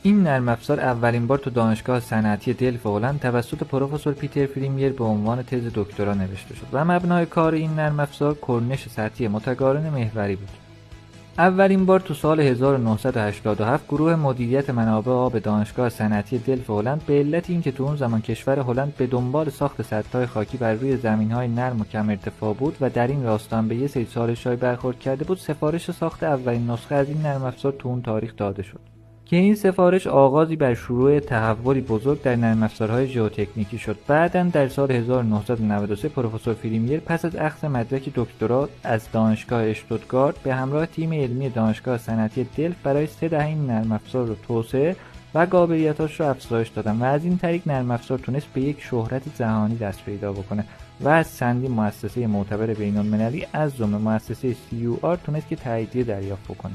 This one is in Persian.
این نرم افزار اولین بار تو دانشگاه صنعتی دلف هلند توسط پروفسور پیتر فرینیر به عنوان تز دکترا نوشته شد و مبنای کار این نرم افزار کرنش سطحی متقارن محوری بود. اولین بار تو سال 1987 گروه مدیریت منابع آب دانشگاه صنعتی دلف هلند به علت اینکه تو اون زمان کشور هلند به دنبال ساخت سدهای خاکی بر روی زمین‌های نرم و کم ارتفاع بود و در این راستا به یه سری چالش‌های برخورد کرده بود، سفارش ساخت اولین نسخه از این نرم افزار تو اون تاریخ داده شد که این سفارش آغازی بر شروع تحولی بزرگ در نرم افزارهای ژئوتکنیکی شد. بعداً در سال 1993 پروفسور فرینیر پس از اخذ مدرک دکترا از دانشگاه اشتوتگارت به همراه تیم علمی دانشگاه صنعتی دلف برای 3 دهه این نرم افزار رو توسعه و قابلیتاش رو افزایش دادن و از این طریق نرم افزار تونست به یک شهرت جهانی دست پیدا بکنه و از چندین مؤسسه معتبر بین‌المللی از جمله مؤسسه CUR تونست که تاییدیه دریافت بکنه.